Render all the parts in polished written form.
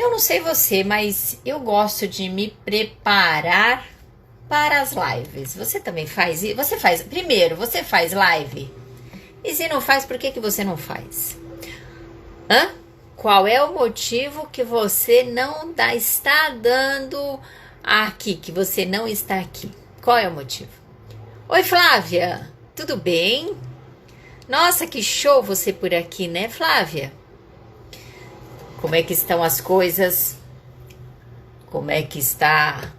Eu não sei você, mas eu gosto de me preparar para as lives. Você também faz isso? Você faz, primeiro, você faz live? E se não faz, por que que você não faz? Hã? Qual é o motivo que você não está dando aqui, que você não está aqui? Qual é o motivo? Oi, Flávia, tudo bem? Nossa, que show você por aqui, né, Flávia? Como é que estão as coisas? Como é que está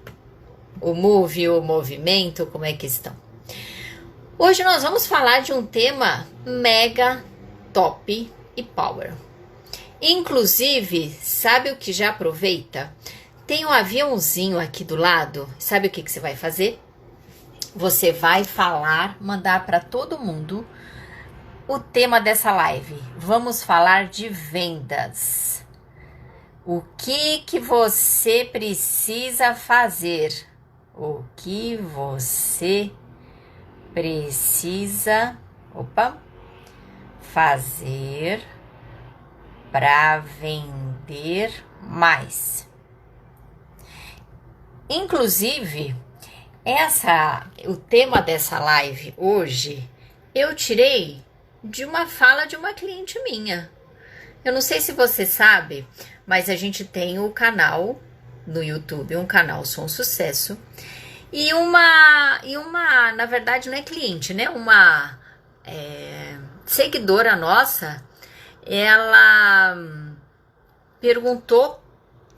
o movimento? Como é que estão? Hoje nós vamos falar de um tema mega top e power. Inclusive, sabe o que já aproveita? Tem um aviãozinho aqui do lado. Sabe o que você vai fazer? Você vai falar, mandar para todo mundo o tema dessa live. Vamos falar de vendas. O que você precisa fazer? O que você precisa, fazer para vender mais? Inclusive, o tema dessa live hoje eu tirei de uma fala de uma cliente minha. Eu não sei se você sabe, mas a gente tem o canal no YouTube, um canal Som Sucesso, e na verdade não é cliente, né? Uma seguidora nossa, ela perguntou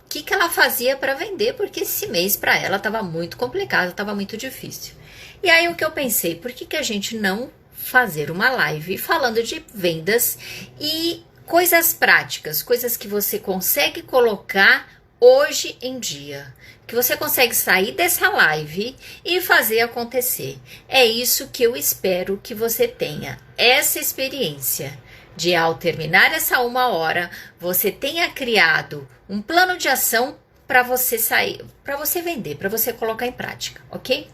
o que ela fazia para vender, porque esse mês para ela estava muito complicado, estava muito difícil. E aí o que eu pensei, por que a gente não fazer uma live falando de vendas e coisas práticas, coisas que você consegue colocar hoje em dia, que você consegue sair dessa live e fazer acontecer. É isso que eu espero que você tenha, essa experiência de, ao terminar essa 1 hora, você tenha criado um plano de ação para você sair, para você vender, para você colocar em prática, ok?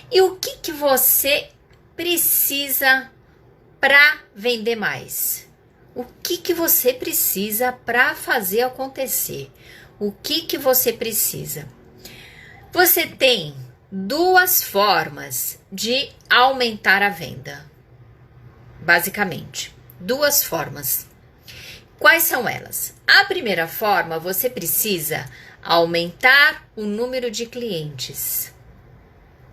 E o que você precisa para vender mais? O que você precisa para fazer acontecer? O que você precisa? Você tem 2 formas de aumentar a venda, basicamente. 2 formas. Quais são elas? A primeira forma, você precisa aumentar o número de clientes.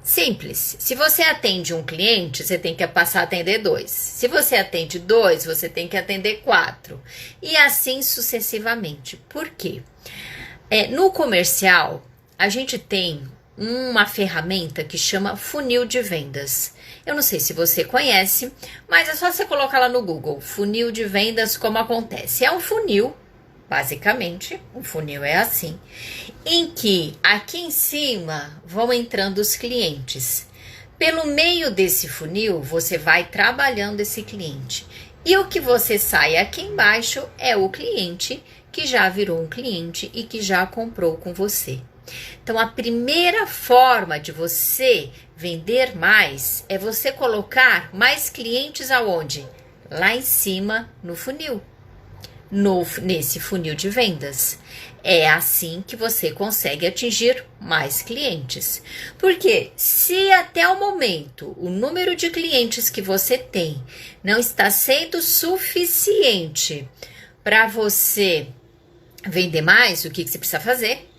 Simples. Se você atende um cliente, você tem que passar a atender 2. Se você atende 2, você tem que atender 4. E assim sucessivamente. Por quê? No comercial, a gente tem uma ferramenta que chama funil de vendas. Eu não sei se você conhece, mas é só você colocar lá no Google, funil de vendas, como acontece. É um funil, basicamente, um funil é assim, em que aqui em cima vão entrando os clientes. Pelo meio desse funil, você vai trabalhando esse cliente. E o que você sai aqui embaixo é o cliente que já virou um cliente e que já comprou com você. Então, a primeira forma de você vender mais é você colocar mais clientes aonde? Lá em cima no funil. Nesse funil de vendas. É assim que você consegue atingir mais clientes. Porque se até o momento o número de clientes que você tem não está sendo suficiente para você vender mais, o que você precisa fazer?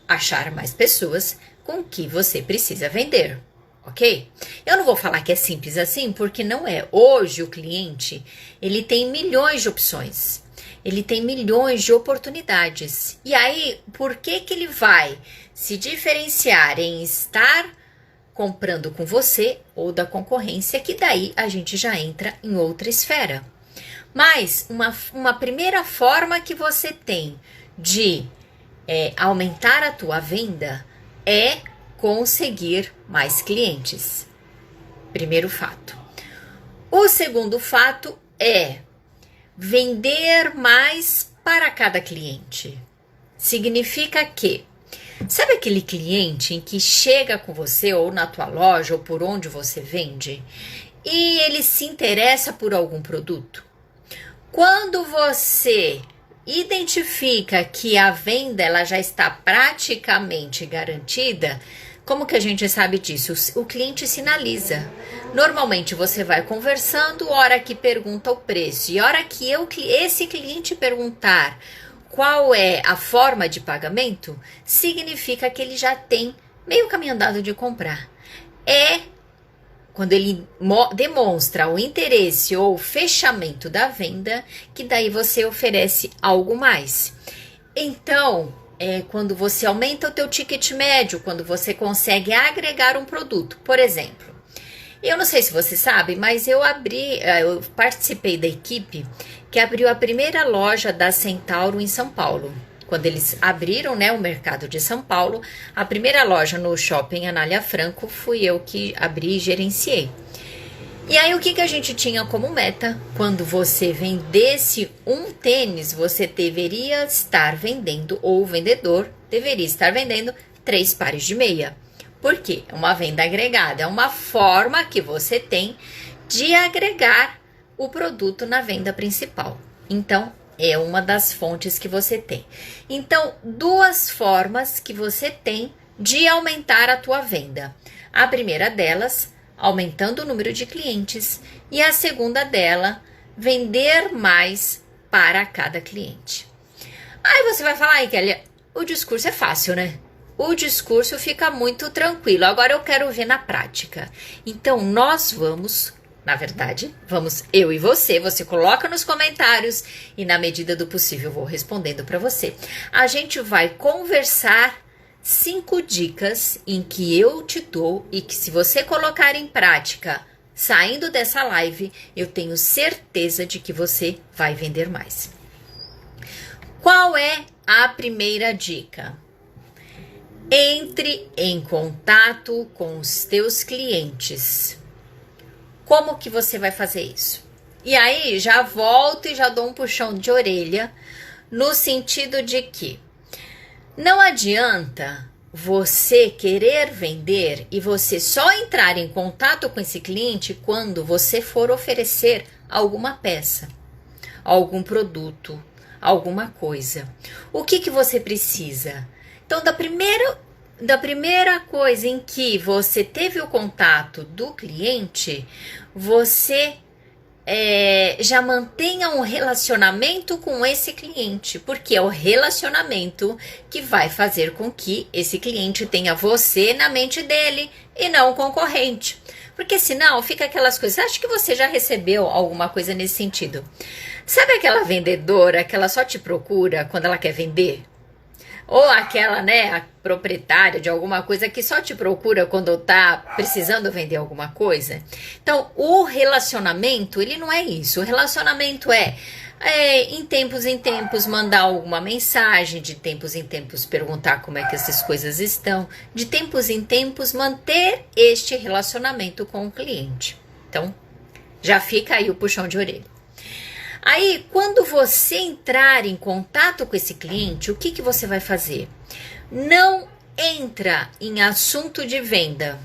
Achar mais pessoas com que você precisa vender, ok? Eu não vou falar que é simples assim, porque não é. Hoje o cliente, ele tem milhões de opções. Ele tem milhões de oportunidades. E aí, por que ele vai se diferenciar em estar comprando com você ou da concorrência, que daí a gente já entra em outra esfera. Mas uma primeira forma que você tem de aumentar a tua venda é conseguir mais clientes. Primeiro fato. O segundo fato é vender mais para cada cliente. Significa que, sabe aquele cliente em que chega com você ou na tua loja ou por onde você vende e ele se interessa por algum produto? Quando você identifica que a venda ela já está praticamente garantida, como que a gente sabe disso? O cliente sinaliza. Normalmente você vai conversando, hora que pergunta o preço e hora que esse cliente perguntar qual é a forma de pagamento, significa que ele já tem meio caminho andado de comprar. É quando ele demonstra o interesse ou o fechamento da venda, que daí você oferece algo mais. Então, é quando você aumenta o teu ticket médio, quando você consegue agregar um produto. Por exemplo, eu não sei se você sabe, mas eu participei da equipe que abriu a primeira loja da Centauro em São Paulo. Quando eles abriram, né, o mercado de São Paulo, a primeira loja no shopping Anália Franco, fui eu que abri e gerenciei. E aí, o que a gente tinha como meta? Quando você vendesse um tênis, você deveria estar vendendo, ou o vendedor deveria estar vendendo 3 pares de meia. Por quê? É uma venda agregada, é uma forma que você tem de agregar o produto na venda principal. Então, é uma das fontes que você tem. Então, 2 formas que você tem de aumentar a tua venda. A primeira delas, aumentando o número de clientes. E a segunda dela, vender mais para cada cliente. Aí você vai falar, Kelly, o discurso é fácil, né? O discurso fica muito tranquilo. Agora eu quero ver na prática. Então, nós vamos... Na verdade, vamos eu e você coloca nos comentários e na medida do possível eu vou respondendo para você. A gente vai conversar 5 dicas em que eu te dou e que se você colocar em prática saindo dessa live, eu tenho certeza de que você vai vender mais. Qual é a primeira dica? Entre em contato com os teus clientes. Como que você vai fazer isso? E aí, já volto e já dou um puxão de orelha, no sentido de que não adianta você querer vender e você só entrar em contato com esse cliente quando você for oferecer alguma peça, algum produto, alguma coisa. O que você precisa? Então, da primeira coisa em que você teve o contato do cliente, você já mantenha um relacionamento com esse cliente, porque é o relacionamento que vai fazer com que esse cliente tenha você na mente dele e não o concorrente. Porque senão fica aquelas coisas, acho que você já recebeu alguma coisa nesse sentido. Sabe aquela vendedora que ela só te procura quando ela quer vender? Ou aquela, né, a proprietária de alguma coisa que só te procura quando tá precisando vender alguma coisa. Então, o relacionamento, ele não é isso. O relacionamento é em tempos mandar alguma mensagem, de tempos em tempos perguntar como é que essas coisas estão, de tempos em tempos manter este relacionamento com o cliente. Então, já fica aí o puxão de orelha. Aí, quando você entrar em contato com esse cliente, o que você vai fazer? Não entra em assunto de venda.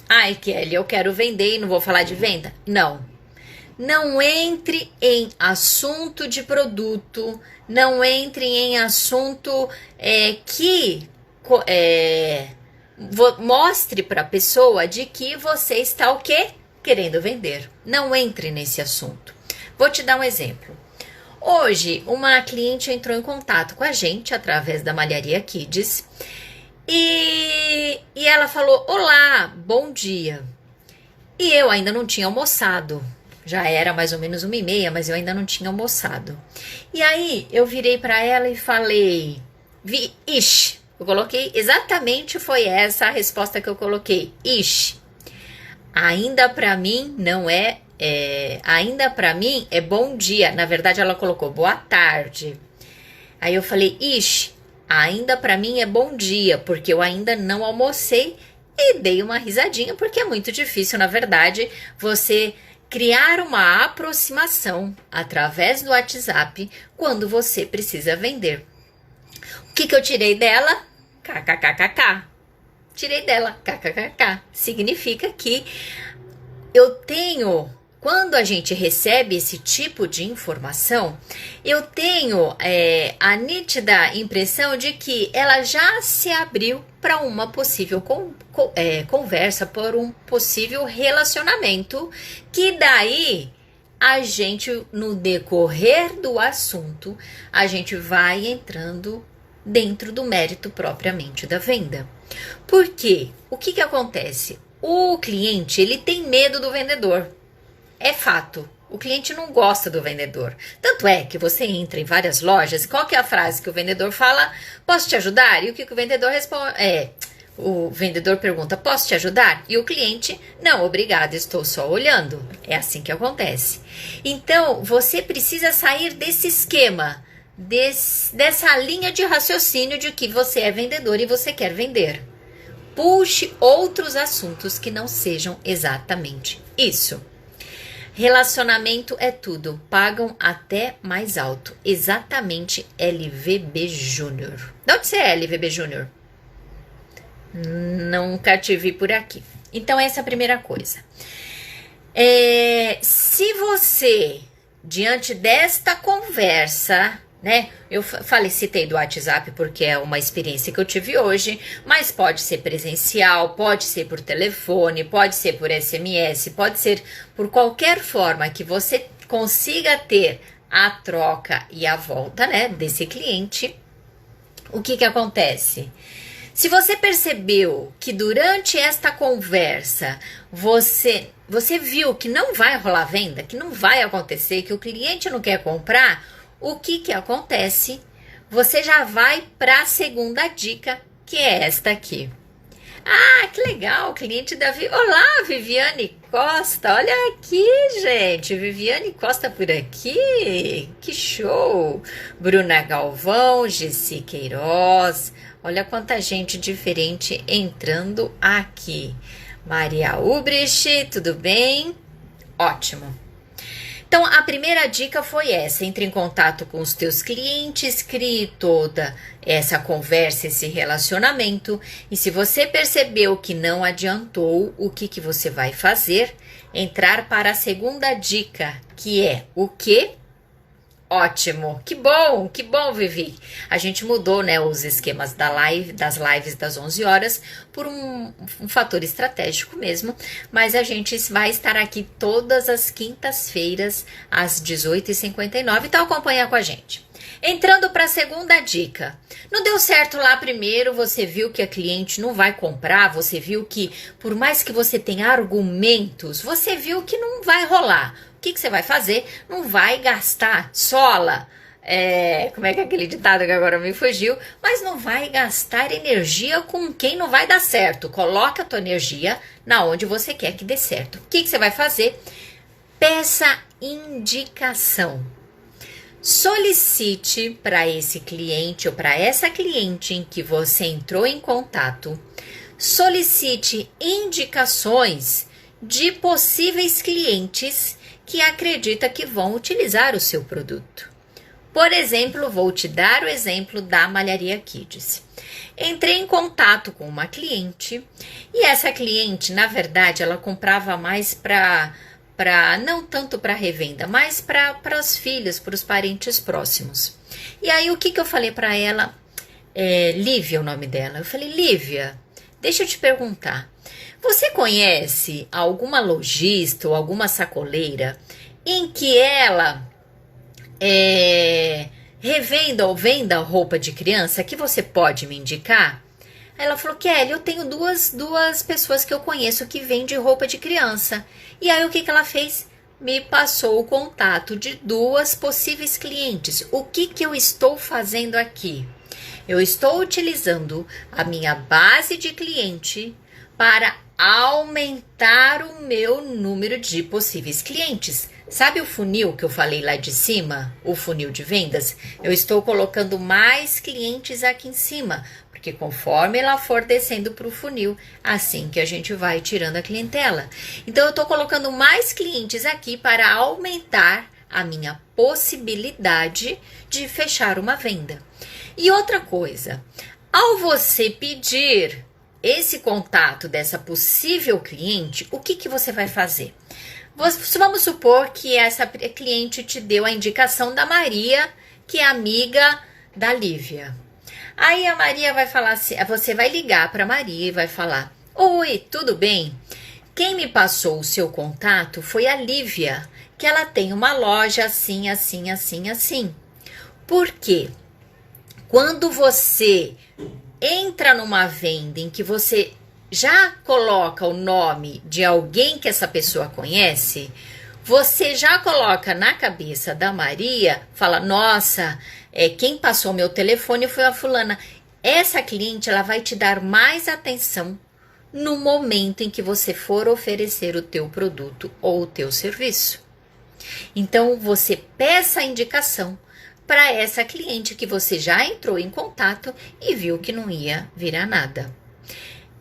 Ai, Kelly, eu quero vender e não vou falar de venda? Não. Não entre em assunto de produto, não entre em assunto que mostre para a pessoa de que você está o quê? Querendo vender. Não entre nesse assunto. Vou te dar um exemplo. Hoje, uma cliente entrou em contato com a gente através da Malharia Kids e ela falou, olá, bom dia. E eu ainda não tinha almoçado. Já era mais ou menos 1h30, mas eu ainda não tinha almoçado. E aí, eu virei para ela e falei, ixi, eu coloquei, exatamente foi essa a resposta que eu coloquei, ixi, ainda para mim não é, ainda para mim é bom dia. Na verdade, ela colocou boa tarde. Aí eu falei, ixi, ainda para mim é bom dia, porque eu ainda não almocei. E dei uma risadinha, porque é muito difícil, na verdade, você criar uma aproximação através do WhatsApp quando você precisa vender. O que eu tirei dela? KKKKK. Tirei dela, KKKK. Significa que eu tenho quando a gente recebe esse tipo de informação, eu tenho a nítida impressão de que ela já se abriu para uma possível conversa, por um possível relacionamento, que daí a gente, no decorrer do assunto, a gente vai entrando dentro do mérito propriamente da venda. Por quê? O que acontece? O cliente, ele tem medo do vendedor. É fato. O cliente não gosta do vendedor. Tanto é que você entra em várias lojas e qual que é a frase que o vendedor fala? Posso te ajudar? E o que o vendedor responde? O vendedor pergunta, posso te ajudar? E o cliente, não, obrigado, estou só olhando. É assim que acontece. Então, você precisa sair desse esquema, dessa linha de raciocínio de que você é vendedor e você quer vender. Puxe outros assuntos que não sejam exatamente isso. Relacionamento é tudo, pagam até mais alto. Exatamente, LVB Júnior. De onde você é, LVB Júnior? Nunca te vi por aqui. Então, essa é a primeira coisa. Se você, diante desta conversa, né? Eu citei do WhatsApp porque é uma experiência que eu tive hoje, mas pode ser presencial, pode ser por telefone, pode ser por SMS, pode ser por qualquer forma que você consiga ter a troca e a volta, né, desse cliente. O que acontece? Se você percebeu que durante esta conversa você viu que não vai rolar venda, que não vai acontecer, que o cliente não quer comprar, o que acontece? Você já vai para a segunda dica, que é esta aqui. Ah, que legal, cliente da Olá, Viviane Costa, olha aqui, gente, Viviane Costa por aqui, que show! Bruna Galvão, Gessi Queiroz, olha quanta gente diferente entrando aqui. Maria Ubrich, tudo bem? Ótimo. Então, a primeira dica foi essa, entre em contato com os teus clientes, crie toda essa conversa, esse relacionamento, e se você percebeu que não adiantou, o que você vai fazer? Entrar para a segunda dica, que é o quê? Ótimo, que bom, Vivi. A gente mudou, né, os esquemas das lives das 11 horas por um fator estratégico mesmo, mas a gente vai estar aqui todas as quintas-feiras às 18h59, então acompanha com a gente. Entrando para a segunda dica, não deu certo lá primeiro, você viu que a cliente não vai comprar, você viu que por mais que você tenha argumentos, você viu que não vai rolar. O que você vai fazer? Não vai gastar sola, como é que é aquele ditado que agora me fugiu, mas não vai gastar energia com quem não vai dar certo. Coloca a tua energia na onde você quer que dê certo. O que você vai fazer? Peça indicação. Solicite para esse cliente ou para essa cliente em que você entrou em contato, solicite indicações de possíveis clientes que acredita que vão utilizar o seu produto. Por exemplo, vou te dar o exemplo da Malharia Kids. Entrei em contato com uma cliente e essa cliente, na verdade, ela comprava mais não tanto para revenda, mas para os filhos, para os parentes próximos. E aí, o que eu falei para ela? Lívia é o nome dela. Eu falei, Lívia, deixa eu te perguntar. Você conhece alguma lojista ou alguma sacoleira em que ela revenda ou venda roupa de criança que você pode me indicar? Aí ela falou, Kelly, eu tenho duas pessoas que eu conheço que vendem roupa de criança. E aí o que ela fez? Me passou o contato de duas possíveis clientes. O que eu estou fazendo aqui? Eu estou utilizando a minha base de cliente para aumentar o meu número de possíveis clientes. Sabe o funil que eu falei lá de cima? O funil de vendas? Eu estou colocando mais clientes aqui em cima, porque conforme ela for descendo para o funil, assim que a gente vai tirando a clientela. Então, eu estou colocando mais clientes aqui para aumentar a minha possibilidade de fechar uma venda. E outra coisa, ao você pedir esse contato dessa possível cliente, o que você vai fazer? Vamos supor que essa cliente te deu a indicação da Maria, que é amiga da Lívia. Aí a Maria vai falar assim, você vai ligar para Maria e vai falar: oi, tudo bem? Quem me passou o seu contato foi a Lívia, que ela tem uma loja assim, assim, assim, assim. Por quê? Quando você entra numa venda em que você já coloca o nome de alguém que essa pessoa conhece, você já coloca na cabeça da Maria, fala: nossa, quem passou meu telefone foi a fulana. Essa cliente, ela vai te dar mais atenção no momento em que você for oferecer o teu produto ou o teu serviço. Então, você peça a indicação para essa cliente que você já entrou em contato e viu que não ia virar nada.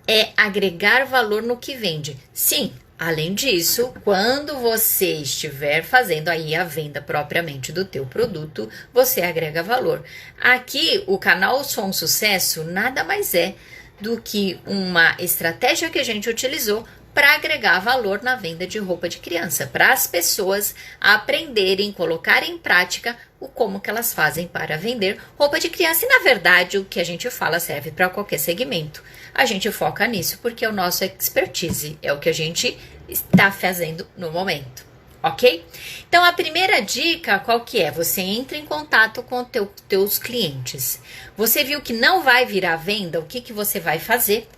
É agregar valor no que vende. Sim, além disso, quando você estiver fazendo aí a venda propriamente do teu produto, você agrega valor. Aqui, o canal Sou um Sucesso nada mais é do que uma estratégia que a gente utilizou para agregar valor na venda de roupa de criança, para as pessoas aprenderem, colocar em prática o como que elas fazem para vender roupa de criança. E na verdade o que a gente fala serve para qualquer segmento. A gente foca nisso porque é o nosso expertise, é o que a gente está fazendo no momento, ok? Então a primeira dica qual que é? Você entra em contato com teus clientes. Você viu que não vai virar venda, o que que você vai fazer?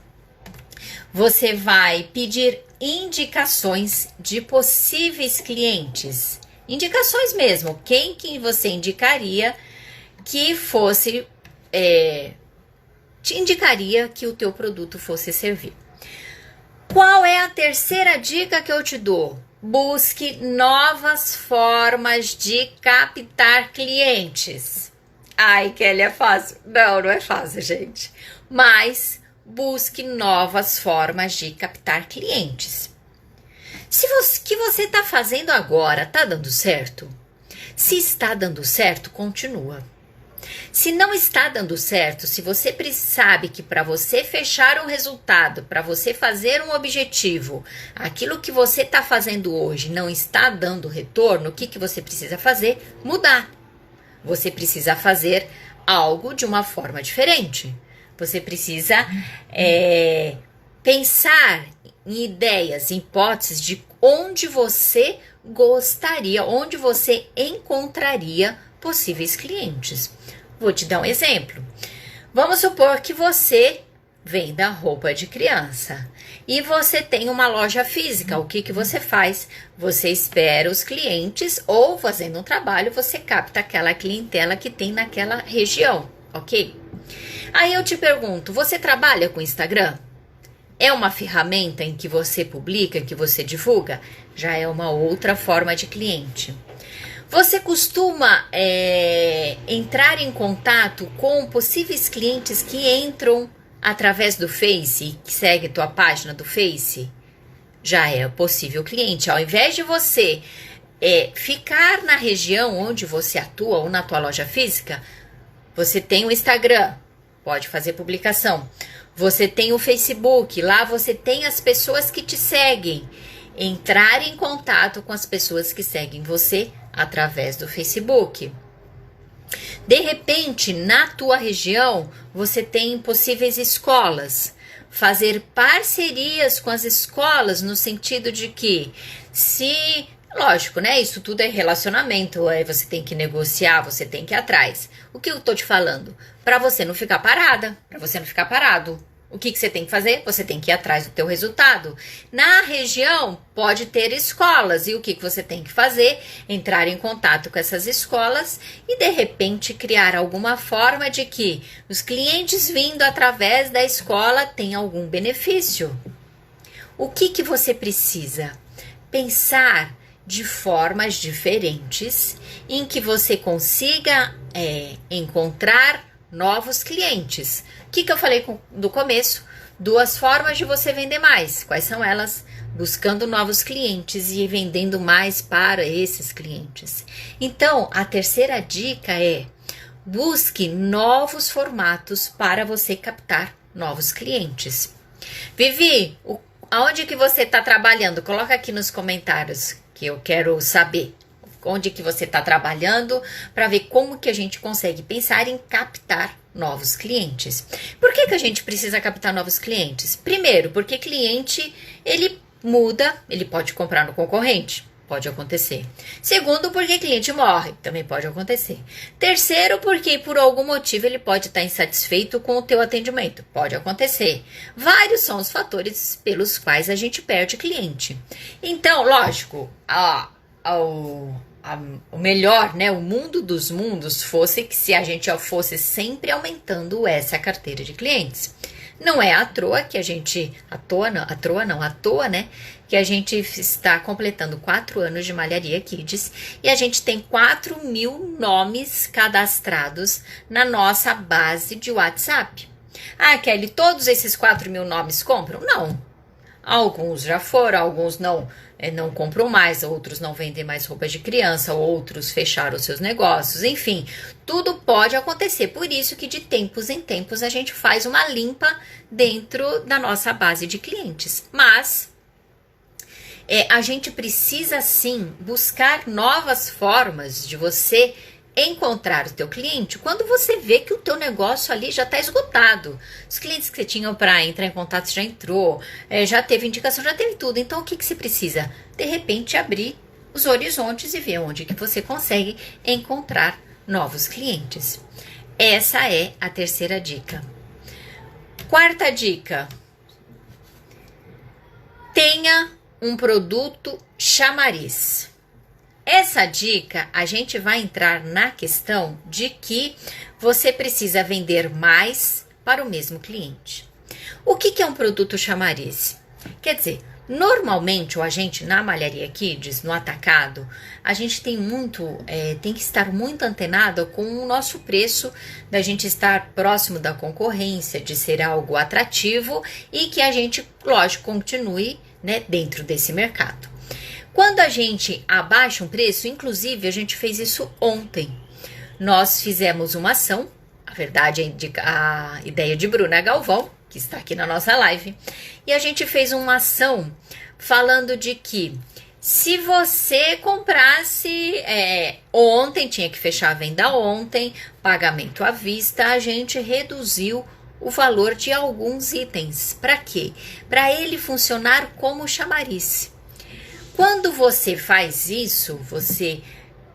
Você vai pedir indicações de possíveis clientes. Indicações mesmo. Quem que você indicaria que fosse... te indicaria que o teu produto fosse servir. Qual é a terceira dica que eu te dou? Busque novas formas de captar clientes. Ai, Kelly, é fácil? Não, não é fácil, gente. Mas... busque novas formas de captar clientes. Se o que você está fazendo agora está dando certo, se está dando certo, continua. Se não está dando certo, se você sabe que para você fechar um resultado, para você fazer um objetivo, aquilo que você está fazendo hoje não está dando retorno, o que, que você precisa fazer? Mudar. Você precisa fazer algo de uma forma diferente. Você precisa pensar em ideias, em hipóteses de onde você gostaria, onde você encontraria possíveis clientes. Vou te dar um exemplo. Vamos supor que você venda roupa de criança e você tem uma loja física. O que que você faz? Você espera os clientes ou, fazendo um trabalho, você capta aquela clientela que tem naquela região, ok? Aí eu te pergunto, você trabalha com Instagram? É uma ferramenta em que você publica, que você divulga? Já é uma outra forma de cliente. Você costuma entrar em contato com possíveis clientes que entram através do Face, que segue tua página do Face? Já é possível cliente. Ao invés de você ficar na região onde você atua ou na tua loja física, você tem o Instagram. Pode fazer publicação. Você tem o Facebook, lá você tem as pessoas que te seguem. Entrar em contato com as pessoas que seguem você através do Facebook. De repente, na tua região, você tem possíveis escolas. Fazer parcerias com as escolas no sentido de que lógico, né? Isso tudo é relacionamento, aí você tem que negociar, você tem que ir atrás. O que eu tô te falando? Para você não ficar parada, para você não ficar parado. O que você tem que fazer? Você tem que ir atrás do teu resultado. Na região, pode ter escolas. E o que você tem que fazer? Entrar em contato com essas escolas e, de repente, criar alguma forma de que os clientes vindo através da escola tenham algum benefício. O que você precisa? Pensar de formas diferentes em que você consiga encontrar novos clientes. O que eu falei do começo? 2 formas de você vender mais. Quais são elas? Buscando novos clientes e vendendo mais para esses clientes. Então, a terceira dica é: busque novos formatos para você captar novos clientes. Vivi, aonde que você está trabalhando? Coloca aqui nos comentários. que eu quero saber onde que você está trabalhando, para ver como que a gente consegue pensar em captar novos clientes. Por que a gente precisa captar novos clientes? Primeiro, porque cliente, ele muda, ele pode comprar no concorrente. Pode acontecer. Segundo, porque cliente morre, também pode acontecer. Terceiro, porque por algum motivo ele pode estar insatisfeito com o teu atendimento, pode acontecer. Vários são os fatores pelos quais a gente perde cliente. Então, lógico, o melhor, né, o mundo dos mundos fosse que se a gente fosse sempre aumentando essa carteira de clientes. Não é à toa que a gente, à toa, né, que a gente está completando 4 anos de Malharia Kids e a gente tem 4.000 nomes cadastrados na nossa base de WhatsApp. Ah, Kelly, todos esses 4.000 nomes compram? Não. Alguns já foram, alguns não compram mais, outros não vendem mais roupas de criança, outros fecharam seus negócios, enfim, tudo pode acontecer. Por isso que de tempos em tempos a gente faz uma limpa dentro da nossa base de clientes. Mas a gente precisa sim buscar novas formas de você encontrar o teu cliente quando você vê que o teu negócio ali já está esgotado. Os clientes que você tinha para entrar em contato já entrou, já teve indicação, já teve tudo. Então, o que você precisa? De repente, abrir os horizontes e ver onde que você consegue encontrar novos clientes. Essa é a terceira dica. Quarta dica. Tenha um produto chamariz. Essa dica, a gente vai entrar na questão de que você precisa vender mais para o mesmo cliente. O que é um produto chamariz? Quer dizer, normalmente, a gente na Malharia Kids, no atacado, a gente tem que estar muito antenado com o nosso preço, da gente estar próximo da concorrência, de ser algo atrativo e que a gente, lógico, continue, né, dentro desse mercado. Quando a gente abaixa um preço, inclusive a gente fez isso ontem, nós fizemos uma ação, a verdade a ideia de Bruna Galvão, que está aqui na nossa live, e a gente fez uma ação falando de que se você comprasse ontem, tinha que fechar a venda ontem, pagamento à vista, a gente reduziu o valor de alguns itens. Para quê? Para ele funcionar como chamariz. Quando você faz isso, você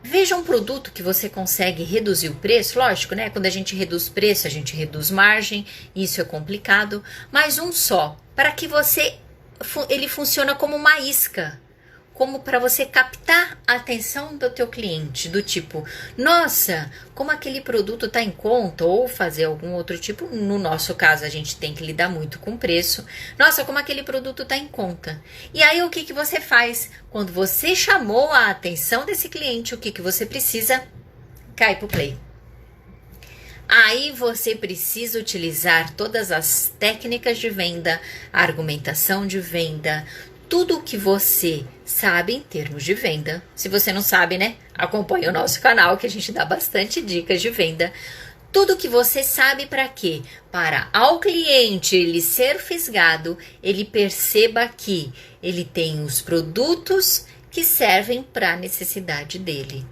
veja um produto que você consegue reduzir o preço, lógico, né? Quando a gente reduz preço, a gente reduz margem, isso é complicado, mas um só, para que ele funciona como uma isca, como para você captar a atenção do teu cliente, do tipo, nossa, como aquele produto está em conta, ou fazer algum outro tipo, no nosso caso a gente tem que lidar muito com preço, nossa, como aquele produto está em conta. E aí o que você faz? Quando você chamou a atenção desse cliente, o que você precisa? Cai pro play. Aí você precisa utilizar todas as técnicas de venda, a argumentação de venda, tudo o que você sabe em termos de venda. Se você não sabe, né? Acompanhe o nosso canal que a gente dá bastante dicas de venda. Tudo que você sabe para quê? Para ao cliente ele ser fisgado, ele perceba que ele tem os produtos que servem para a necessidade dele.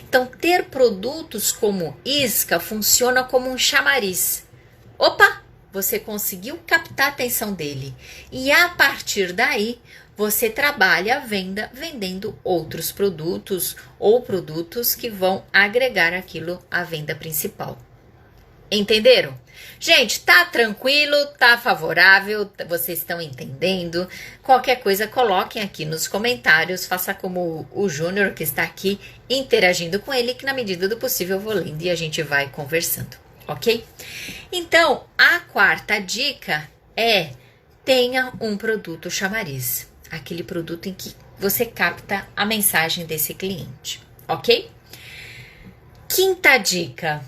Então, ter produtos como isca funciona como um chamariz. Opa! Você conseguiu captar a atenção dele. E a partir daí, você trabalha a venda vendendo outros produtos ou produtos que vão agregar aquilo à venda principal. Entenderam? Gente, tá tranquilo, tá favorável, vocês estão entendendo? Qualquer coisa, coloquem aqui nos comentários, faça como o Júnior que está aqui interagindo com ele, que na medida do possível eu vou lendo e a gente vai conversando, ok? Então, a quarta dica é: tenha um produto chamariz, aquele produto em que você capta a mensagem desse cliente, ok? Quinta dica: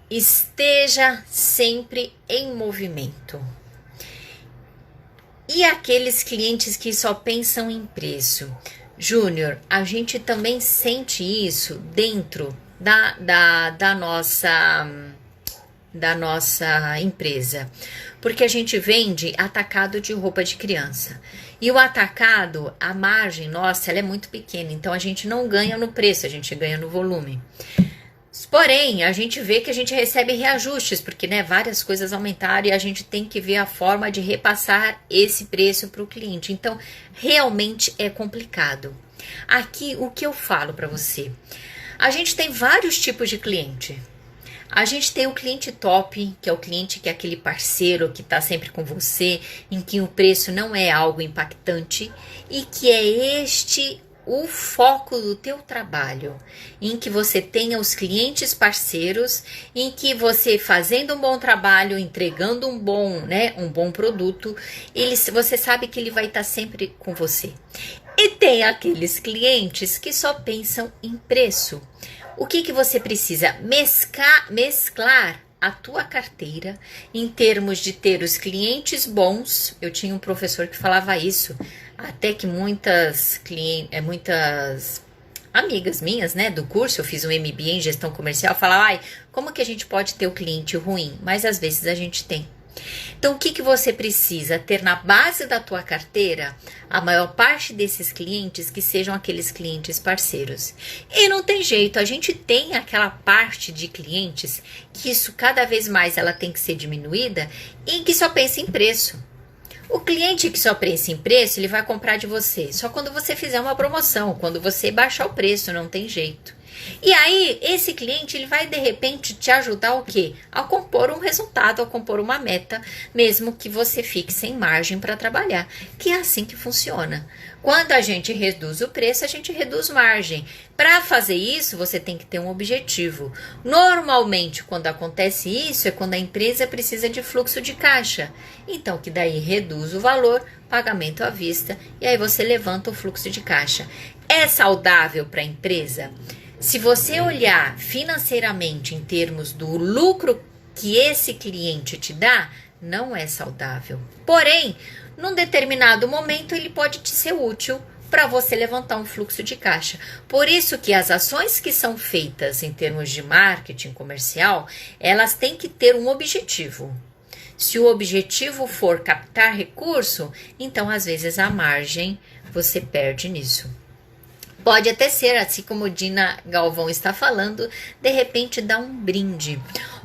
esteja sempre em movimento. E aqueles clientes que só pensam em preço? Júnior, a gente também sente isso dentro da da nossa empresa, porque a gente vende atacado de roupa de criança. E o atacado, a margem nossa, ela é muito pequena, então a gente não ganha no preço, a gente ganha no volume. Porém, a gente vê que a gente recebe reajustes, porque né, várias coisas aumentaram e a gente tem que ver a forma de repassar esse preço para o cliente. Então, realmente é complicado. Aqui, o que eu falo para você? A gente tem vários tipos de cliente. A gente tem o cliente top, que é o cliente que é aquele parceiro que está sempre com você, em que o preço não é algo impactante e que é o foco do teu trabalho, em que você tenha os clientes parceiros, em que você fazendo um bom trabalho, entregando um bom produto, você sabe que ele vai estar sempre com você. E tem aqueles clientes que só pensam em preço. O que você precisa? Mesclar a tua carteira em termos de ter os clientes bons. Eu tinha um professor que falava isso, até que muitas amigas minhas, né, do curso, eu fiz um MBA em gestão comercial, falavam, como que a gente pode ter o cliente ruim? Mas às vezes a gente tem. Então, o que você precisa? Ter na base da tua carteira a maior parte desses clientes que sejam aqueles clientes parceiros. E não tem jeito, a gente tem aquela parte de clientes que isso cada vez mais ela tem que ser diminuída e que só pensa em preço. O cliente que só pensa em preço, ele vai comprar de você só quando você fizer uma promoção, quando você baixar o preço, não tem jeito. E aí, esse cliente, ele vai de repente te ajudar o quê? A compor um resultado, a compor uma meta, mesmo que você fique sem margem para trabalhar, que é assim que funciona. Quando a gente reduz o preço, a gente reduz margem. Para fazer isso, você tem que ter um objetivo. Normalmente, quando acontece isso, é quando a empresa precisa de fluxo de caixa. Então, que daí reduz o valor, pagamento à vista, e aí você levanta o fluxo de caixa. É saudável para a empresa? Se você olhar financeiramente em termos do lucro que esse cliente te dá, não é saudável. Porém, num determinado momento, ele pode te ser útil para você levantar um fluxo de caixa. Por isso que as ações que são feitas em termos de marketing comercial, elas têm que ter um objetivo. Se o objetivo for captar recurso, então às vezes a margem você perde nisso. Pode até ser, assim como Dina Galvão está falando, de repente dar um brinde.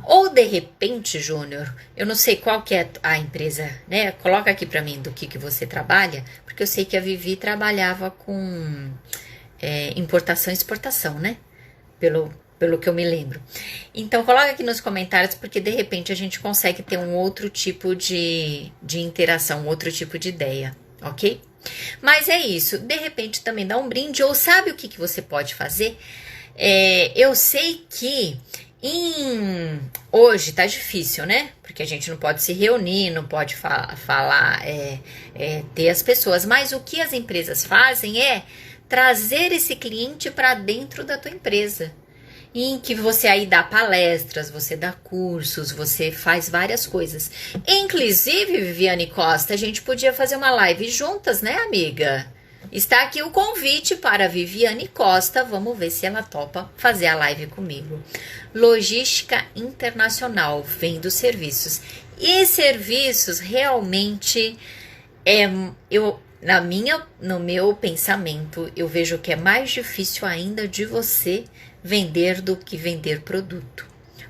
Ou de repente, Júnior, eu não sei qual que é a empresa, né? Coloca aqui para mim do que você trabalha, porque eu sei que a Vivi trabalhava com importação e exportação, né? Pelo que eu me lembro. Então, coloca aqui nos comentários, porque de repente a gente consegue ter um outro tipo de interação, um outro tipo de ideia, ok? Mas é isso, de repente também dá um brinde, ou sabe o que você pode fazer? Eu sei que hoje tá difícil, né? Porque a gente não pode se reunir, não pode ter as pessoas, mas o que as empresas fazem é trazer esse cliente para dentro da tua empresa. Em que você aí dá palestras, você dá cursos, você faz várias coisas. Inclusive, Viviane Costa, a gente podia fazer uma live juntas, né, amiga? Está aqui o convite para a Viviane Costa, vamos ver se ela topa fazer a live comigo. Logística internacional, vendo serviços. E serviços realmente no meu pensamento, eu vejo que é mais difícil ainda de você vender do que vender produto.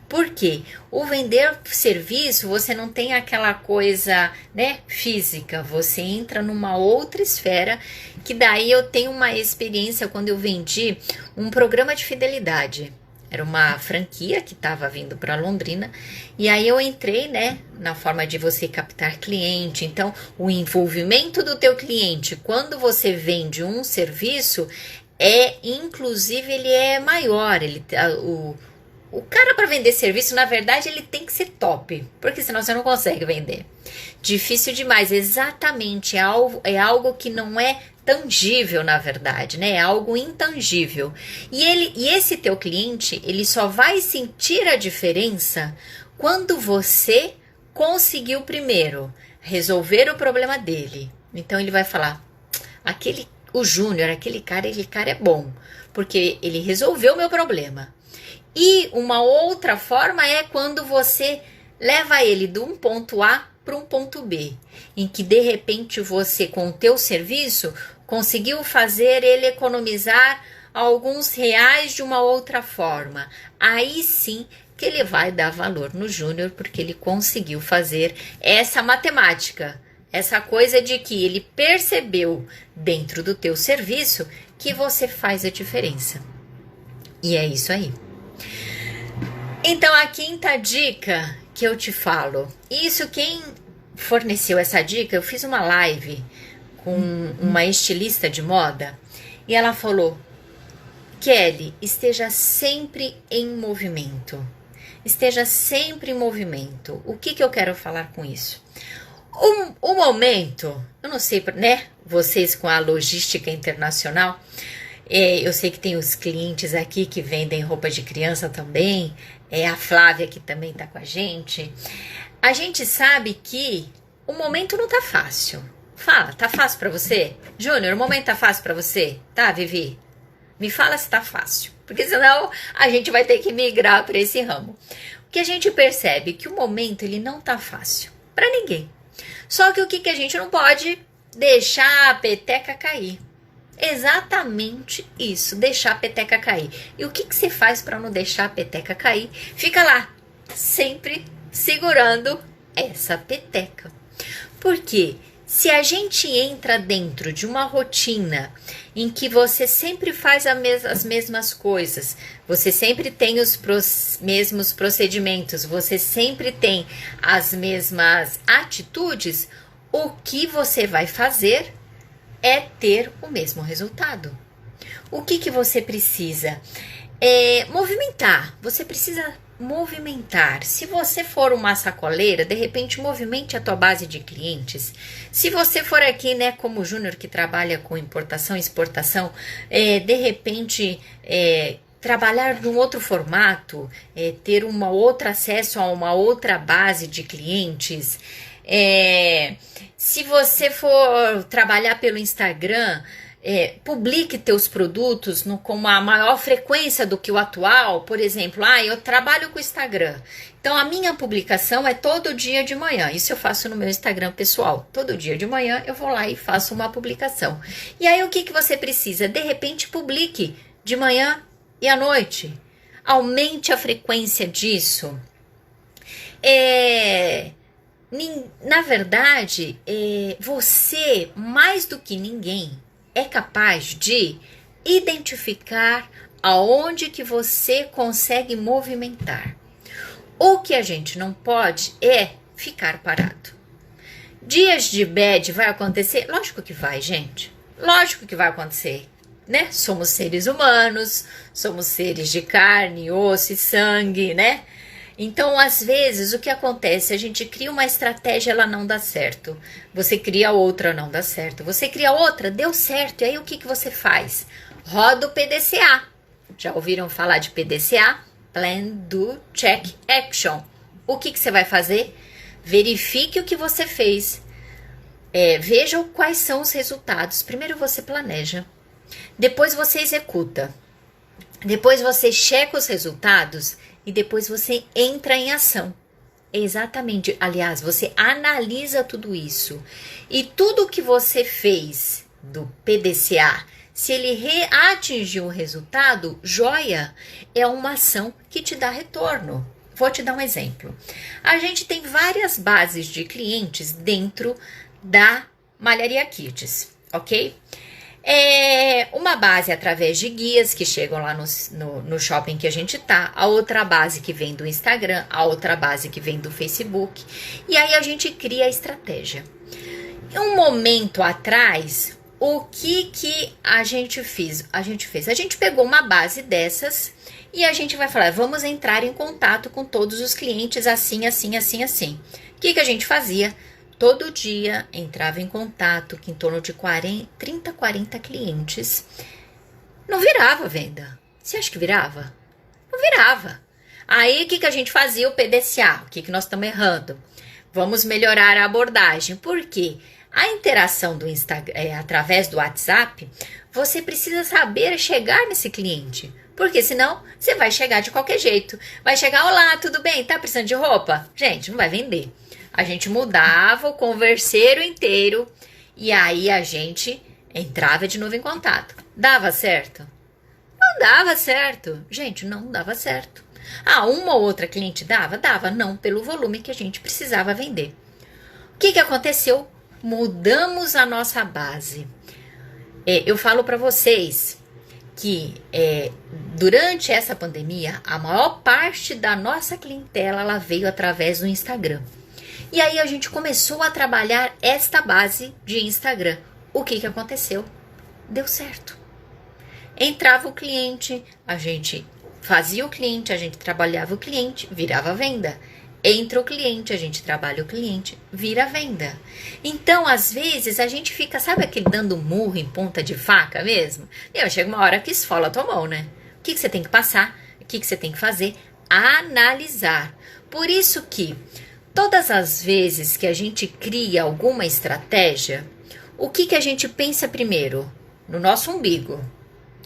Por quê? O vender serviço, você não tem aquela coisa, né, física, você entra numa outra esfera, que daí eu tenho uma experiência quando eu vendi um programa de fidelidade. Era uma franquia que estava vindo para Londrina, e aí eu entrei, né, na forma de você captar cliente. Então, o envolvimento do teu cliente, quando você vende um serviço, inclusive, ele é maior. O cara, para vender serviço, na verdade, ele tem que ser top, porque senão você não consegue vender. Difícil demais, exatamente, é algo que não é tangível, na verdade, né? É algo intangível. E esse teu cliente, ele só vai sentir a diferença quando você conseguiu primeiro resolver o problema dele. Então ele vai falar, o Júnior, aquele cara é bom, porque ele resolveu o meu problema. E uma outra forma é quando você leva ele de um ponto A para um ponto B, em que de repente você, com o teu serviço, conseguiu fazer ele economizar alguns reais de uma outra forma. Aí sim que ele vai dar valor no júnior, porque ele conseguiu fazer essa matemática, essa coisa de que ele percebeu dentro do teu serviço que você faz a diferença. E é isso aí. Então, a quinta dica que eu te falo, isso quem forneceu essa dica, eu fiz uma live com uma estilista de moda e ela falou: Kelly, esteja sempre em movimento. Esteja sempre em movimento. O que eu quero falar com isso? O momento, eu não sei, né? Vocês com a logística internacional, eu sei que tem os clientes aqui que vendem roupa de criança também, a Flávia que também tá com a gente. A gente sabe que o momento não tá fácil. Fala, tá fácil pra você? Júnior, o momento tá fácil pra você? Tá, Vivi? Me fala se tá fácil, porque senão a gente vai ter que migrar para esse ramo. O que a gente percebe é que o momento ele não tá fácil para ninguém. Só que o que a gente não pode deixar a peteca cair. Exatamente isso, deixar a peteca cair. E o que você faz para não deixar a peteca cair? Fica lá, sempre segurando essa peteca. Por quê? Se a gente entra dentro de uma rotina em que você sempre faz as mesmas coisas, você sempre tem os mesmos procedimentos, você sempre tem as mesmas atitudes, o que você vai fazer é ter o mesmo resultado. O que você precisa? Movimentar. Você precisa movimentar. Se você for uma sacoleira, de repente movimente a tua base de clientes. Se você for aqui, né, como Júnior que trabalha com importação e exportação, de repente trabalhar num outro formato, ter uma outra acesso a uma outra base de clientes. Se você for trabalhar pelo Instagram, publique teus produtos com uma maior frequência do que o atual. Por exemplo, eu trabalho com o Instagram, então a minha publicação é todo dia de manhã. Isso eu faço no meu Instagram pessoal. Todo dia de manhã eu vou lá e faço uma publicação. E aí o que você precisa? De repente publique de manhã e à noite. Aumente a frequência disso. Na verdade, você, mais do que ninguém, é capaz de identificar aonde que você consegue movimentar. O que a gente não pode é ficar parado. Dias de bad vai acontecer? Lógico que vai, gente. Lógico que vai acontecer, né? Somos seres humanos, somos seres de carne, osso e sangue, né? Então, às vezes, o que acontece? A gente cria uma estratégia, ela não dá certo. Você cria outra, não dá certo. Você cria outra, deu certo. E aí, o que você faz? Roda o PDCA. Já ouviram falar de PDCA? Plan, Do, Check, Action. O que você vai fazer? Verifique o que você fez. Veja quais são os resultados. Primeiro você planeja. Depois você executa. Depois você checa os resultados. E depois você entra em ação. Exatamente. Aliás, você analisa tudo isso. E tudo que você fez do PDCA, se ele atingiu o resultado, joia, é uma ação que te dá retorno. Vou te dar um exemplo. A gente tem várias bases de clientes dentro da Malharia Kids, ok? Uma base através de guias que chegam lá no shopping que a gente tá, a outra base que vem do Instagram, a outra base que vem do Facebook, e aí a gente cria a estratégia. Um momento atrás, o que a gente fez? A gente pegou uma base dessas e a gente vai falar, vamos entrar em contato com todos os clientes assim, assim, assim, assim. O que a gente fazia? Todo dia entrava em contato com em torno de 30, 40 clientes. Não virava venda. Você acha que virava? Não virava. Aí o que a gente fazia? O PDCA. O que nós estamos errando? Vamos melhorar a abordagem. Por quê? A interação do Instagram, através do WhatsApp, você precisa saber chegar nesse cliente. Porque senão você vai chegar de qualquer jeito. Vai chegar, olá, tudo bem? Tá precisando de roupa? Gente, não vai vender. A gente mudava o converseiro inteiro e aí a gente entrava de novo em contato. Dava certo? Não dava certo. Gente, não dava certo. Ah, uma ou outra cliente dava? Dava, não, pelo volume que a gente precisava vender. O que aconteceu? Mudamos a nossa base. Eu falo para vocês que durante essa pandemia, a maior parte da nossa clientela ela veio através do Instagram. E aí a gente começou a trabalhar esta base de Instagram. O que aconteceu? Deu certo. Entrava o cliente, a gente fazia o cliente, a gente trabalhava o cliente, virava venda. Entra o cliente, a gente trabalha o cliente, vira venda. Então, às vezes, a gente fica, sabe aquele dando murro em ponta de faca mesmo? Chega uma hora que esfola a tua mão, né? O que você tem que passar? O que você tem que fazer? Analisar. Por isso que, todas as vezes que a gente cria alguma estratégia, o que a gente pensa primeiro? No nosso umbigo.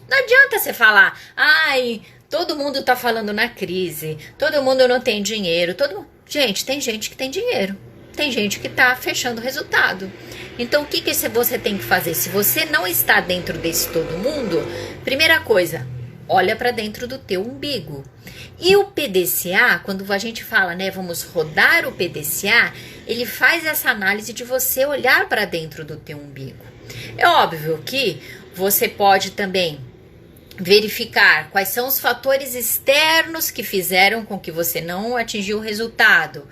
Não adianta você falar, ai, todo mundo tá falando na crise, todo mundo não tem dinheiro, Gente, tem gente que tem dinheiro, tem gente que tá fechando resultado. Então, o que você tem que fazer? Se você não está dentro desse todo mundo, primeira coisa, olha para dentro do teu umbigo. E o PDCA, quando a gente fala, né, vamos rodar o PDCA, ele faz essa análise de você olhar para dentro do teu umbigo. É óbvio que você pode também verificar quais são os fatores externos que fizeram com que você não atingiu o resultado.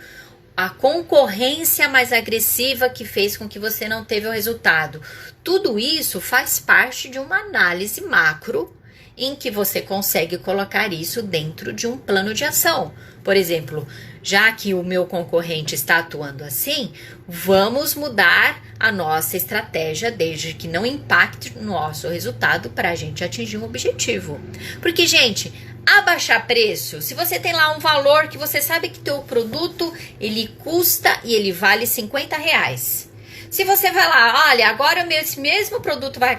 A concorrência mais agressiva que fez com que você não teve o resultado. Tudo isso faz parte de uma análise macro em que você consegue colocar isso dentro de um plano de ação. Por exemplo, já que o meu concorrente está atuando assim, vamos mudar a nossa estratégia desde que não impacte no nosso resultado para a gente atingir um objetivo. Porque, gente, abaixar preço, se você tem lá um valor que você sabe que teu produto ele custa e ele vale R$50. Se você vai lá, olha, agora esse mesmo produto vai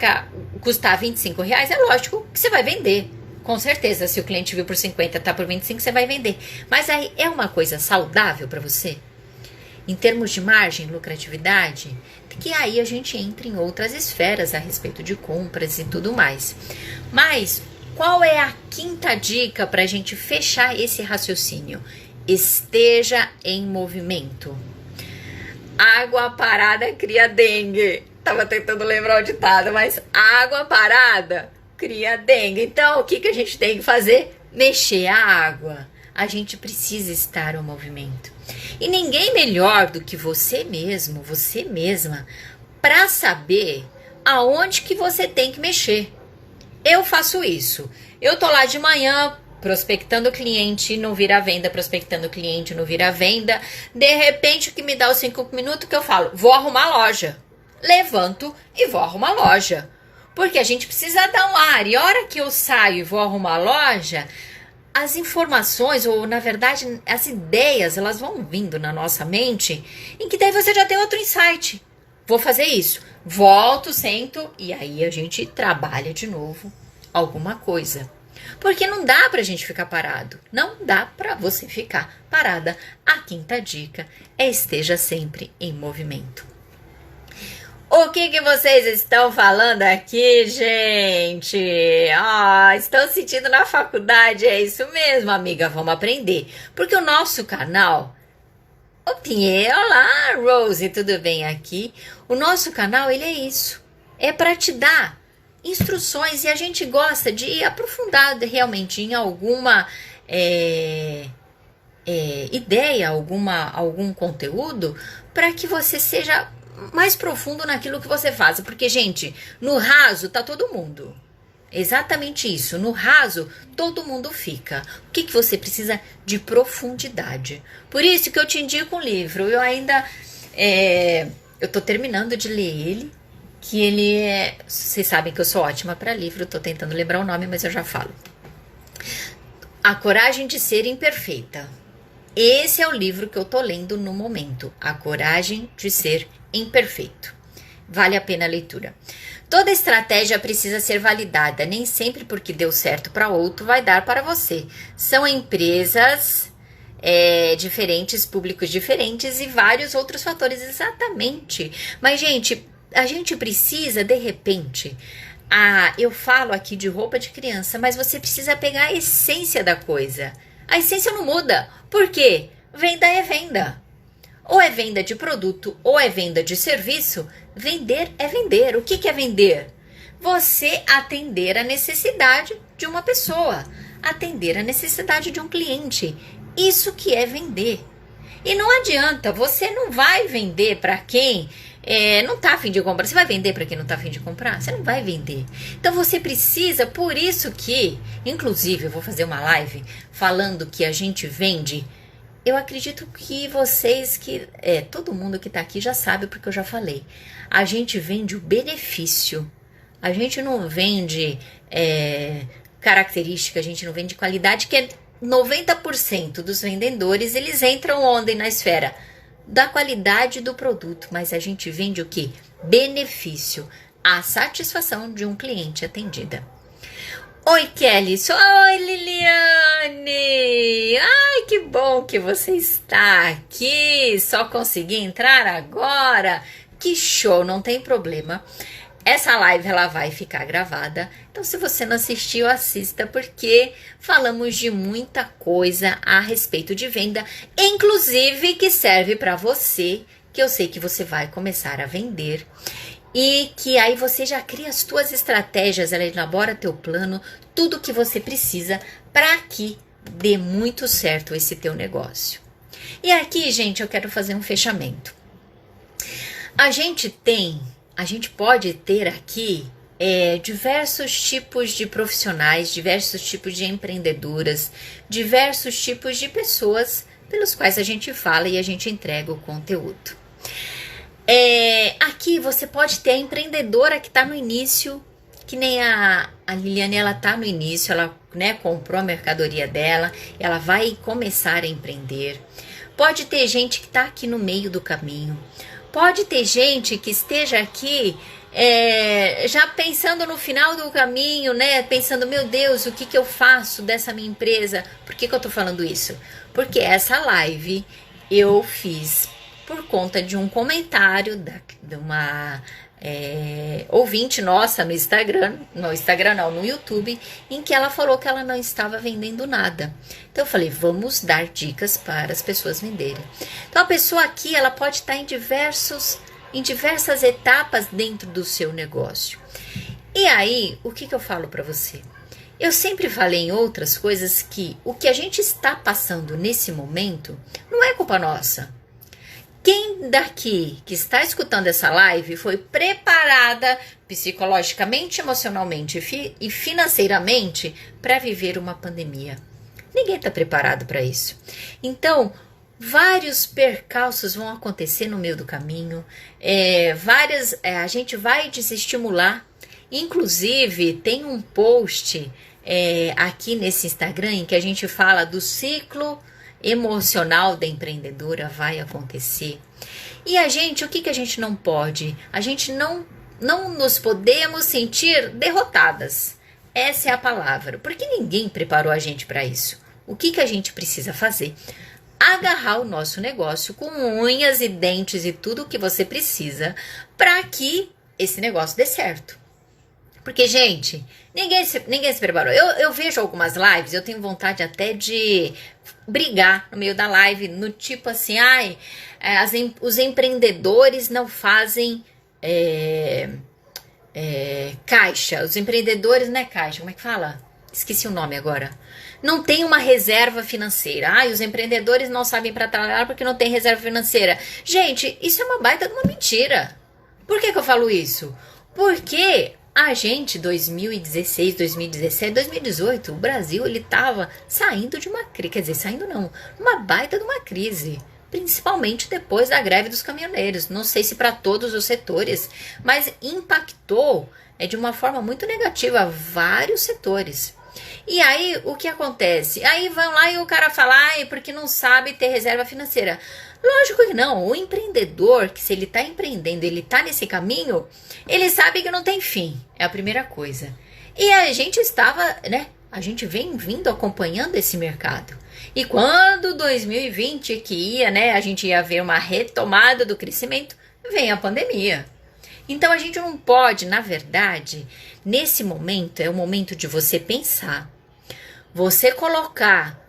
custar R$25, é lógico que você vai vender. Com certeza, se o cliente viu por 50, tá por 25, você vai vender. Mas aí é uma coisa saudável para você? Em termos de margem, lucratividade, que aí a gente entra em outras esferas a respeito de compras e tudo mais. Mas qual é a quinta dica para a gente fechar esse raciocínio? Esteja em movimento. Água parada cria dengue. Tava tentando lembrar o ditado, mas água parada cria dengue. Então, o que a gente tem que fazer? Mexer a água. A gente precisa estar em movimento. E ninguém melhor do que você mesmo, você mesma, para saber aonde que você tem que mexer. Eu faço isso. Eu tô lá de manhã prospectando o cliente, não vira venda, prospectando o cliente, não vira venda. De repente, o que me dá os 5 minutos que eu falo, vou arrumar a loja. Levanto e vou arrumar a loja. Porque a gente precisa dar um ar. E a hora que eu saio e vou arrumar a loja, as informações, ou na verdade, as ideias, elas vão vindo na nossa mente, em que daí você já tem outro insight. Vou fazer isso. Volto, sento, e aí a gente trabalha de novo alguma coisa. Porque não dá pra gente ficar parado. Não dá pra você ficar parada. A quinta dica é esteja sempre em movimento. O que vocês estão falando aqui, gente? Estão sentindo na faculdade? É isso mesmo, amiga. Vamos aprender. Porque o nosso canal... O Pinheiro, olá, Rose, tudo bem aqui? O nosso canal, ele é isso. É para te dar instruções e a gente gosta de ir aprofundado realmente em alguma ideia, algum conteúdo para que você seja mais profundo naquilo que você faz. Porque, gente, no raso tá todo mundo. Exatamente isso. No raso, todo mundo fica. O que você precisa? De profundidade. Por isso que eu te indico um livro. Eu ainda... eu tô terminando de ler ele. Que ele é... Vocês sabem que eu sou ótima para livro. Tô tentando lembrar o nome, mas eu já falo. A Coragem de Ser Imperfeita. Esse é o livro que eu tô lendo no momento. A Coragem de Ser Imperfeito. Vale a pena a leitura. Toda estratégia precisa ser validada, nem sempre porque deu certo para outro vai dar para você. São empresas diferentes, públicos diferentes e vários outros fatores, exatamente. Mas, gente, a gente precisa, de repente, eu falo aqui de roupa de criança, mas você precisa pegar a essência da coisa. A essência não muda. Por quê? Venda é venda. Ou é venda de produto, ou é venda de serviço. Vender é vender. O que é vender? Você atender a necessidade de uma pessoa. Atender a necessidade de um cliente. Isso que é vender. E não adianta, você não vai vender para quem não está a fim de comprar. Você vai vender para quem não está a fim de comprar? Você não vai vender. Então você precisa, por isso que, inclusive, eu vou fazer uma live falando que a gente vende. Eu acredito que vocês, todo mundo que está aqui já sabe, porque eu já falei. A gente vende o benefício. A gente não vende característica, a gente não vende qualidade, que é 90% dos vendedores, eles entram onde na esfera da qualidade do produto, mas a gente vende o quê? Benefício, a satisfação de um cliente atendida. Oi, Kelly. Oi, Liliane. Ai, que bom que você está aqui. Só consegui entrar agora. Que show, não tem problema. Essa live ela vai ficar gravada. Então, se você não assistiu, assista, porque falamos de muita coisa a respeito de venda, inclusive que serve para você, que eu sei que você vai começar a vender. E que aí você já cria as suas estratégias, ela elabora teu plano, tudo que você precisa para que dê muito certo esse teu negócio. E aqui, gente, eu quero fazer um fechamento. A gente pode ter aqui diversos tipos de profissionais, diversos tipos de empreendedoras, diversos tipos de pessoas pelos quais a gente fala e a gente entrega o conteúdo. Aqui você pode ter a empreendedora que está no início, que nem a Liliane, ela está no início, ela comprou a mercadoria dela, ela vai começar a empreender. Pode ter gente que está aqui no meio do caminho. Pode ter gente que esteja aqui já pensando no final do caminho, né? Pensando, meu Deus, o que eu faço dessa minha empresa? Por que eu tô falando isso? Porque essa live eu fiz por conta de um comentário de uma ouvinte nossa no YouTube, em que ela falou que ela não estava vendendo nada. Então eu falei, vamos dar dicas para as pessoas venderem. Então a pessoa aqui, ela pode estar em diversas etapas dentro do seu negócio. E aí, o que eu falo para você? Eu sempre falei em outras coisas que o que a gente está passando nesse momento não é culpa nossa. Quem daqui que está escutando essa live foi preparada psicologicamente, emocionalmente e financeiramente para viver uma pandemia? Ninguém está preparado para isso. Então, vários percalços vão acontecer no meio do caminho, a gente vai desestimular. Inclusive, tem um post aqui nesse Instagram em que a gente fala do ciclo emocional da empreendedora vai acontecer. E a gente, o que a gente não pode? A gente não nos podemos sentir derrotadas. Essa é a palavra, porque ninguém preparou a gente para isso. O que a gente precisa fazer? Agarrar o nosso negócio com unhas e dentes e tudo o que você precisa para que esse negócio dê certo. Porque, gente, ninguém se preparou. Eu vejo algumas lives, eu tenho vontade até de brigar no meio da live, no tipo assim, os empreendedores não fazem caixa. Os empreendedores não é caixa, como é que fala? Esqueci o nome agora. Não tem uma reserva financeira. Os empreendedores não sabem para trabalhar porque não tem reserva financeira. Gente, isso é uma baita de uma mentira. Por que eu falo isso? Porque a gente, 2016, 2017, 2018, o Brasil, ele estava saindo de uma crise, quer dizer, saindo não, uma baita de uma crise, principalmente depois da greve dos caminhoneiros. Não sei se para todos os setores, mas impactou de uma forma muito negativa vários setores. E aí, o que acontece? Aí vão lá e o cara fala, porque não sabe ter reserva financeira. Lógico que não. O empreendedor, que se ele está empreendendo, ele está nesse caminho, ele sabe que não tem fim. É a primeira coisa. E a gente estava, né? A gente vem vindo acompanhando esse mercado. E quando 2020 que ia, né? A gente ia ver uma retomada do crescimento, vem a pandemia. Então a gente não pode, na verdade, nesse momento é o momento de você pensar. Você colocar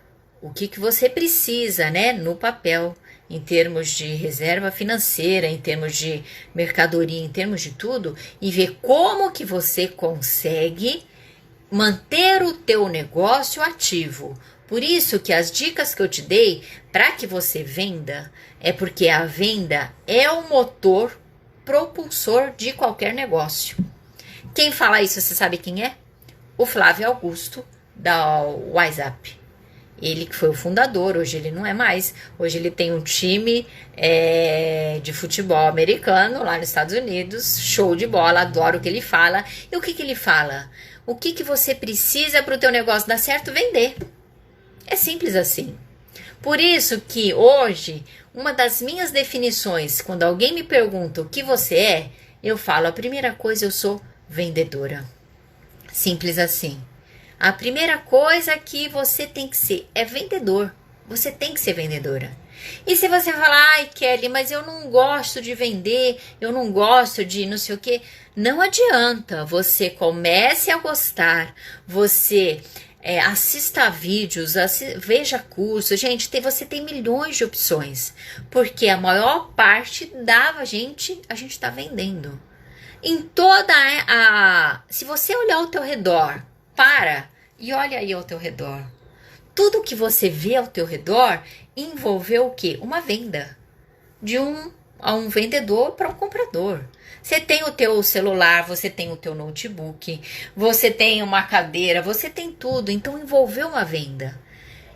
o que você precisa, né, no papel, em termos de reserva financeira, em termos de mercadoria, em termos de tudo, e ver como que você consegue manter o teu negócio ativo. Por isso que as dicas que eu te dei para que você venda, é porque a venda é o motor propulsor de qualquer negócio. Quem fala isso, você sabe quem é? O Flávio Augusto, da WhatsApp. Ele que foi o fundador, hoje ele não é mais. Hoje ele tem um time de futebol americano lá nos Estados Unidos. Show de bola, adoro o que ele fala. E o que ele fala? O que você precisa para o teu negócio dar certo? Vender. É simples assim. Por isso que hoje, uma das minhas definições, quando alguém me pergunta o que você é, eu falo, a primeira coisa, eu sou vendedora. Simples assim. A primeira coisa que você tem que ser é vendedor. Você tem que ser vendedora. E se você falar, ai Kelly, mas eu não gosto de vender, eu não gosto de não sei o que, não adianta. Você comece a gostar, você assista a vídeos, veja cursos. Gente, você tem milhões de opções, porque a maior parte a gente está vendendo. Em toda se você olhar ao teu redor, para e olha aí ao teu redor. Tudo que você vê ao teu redor envolveu o quê? Uma venda. De um vendedor para um comprador. Você tem o teu celular, você tem o teu notebook, você tem uma cadeira, você tem tudo. Então envolveu uma venda.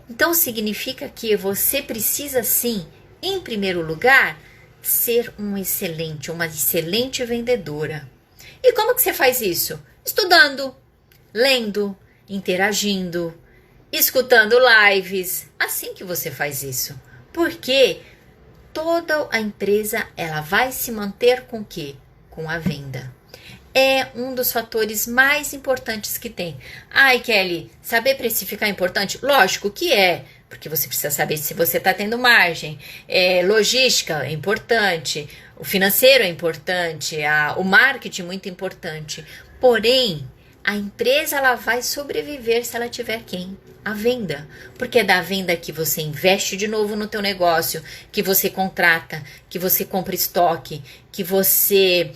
Então significa que você precisa sim, em primeiro lugar, ser uma excelente vendedora. E como que você faz isso? Estudando, lendo, interagindo, escutando lives. Assim que você faz isso. Porque toda a empresa ela vai se manter com o quê? Com a venda. É um dos fatores mais importantes que tem. Ai, Kelly, saber precificar é importante? Lógico que é, porque você precisa saber se você está tendo margem. Logística é importante, o financeiro é importante, o marketing é muito importante. Porém, a empresa ela vai sobreviver se ela tiver quem? A venda. Porque é da venda que você investe de novo no teu negócio, que você contrata, que você compra estoque, que você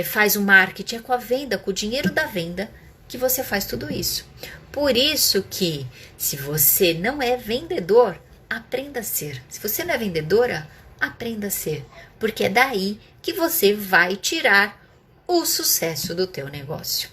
faz o marketing. É com a venda, com o dinheiro da venda que você faz tudo isso. Por isso que se você não é vendedor, aprenda a ser. Se você não é vendedora, aprenda a ser. Porque é daí que você vai tirar o sucesso do teu negócio.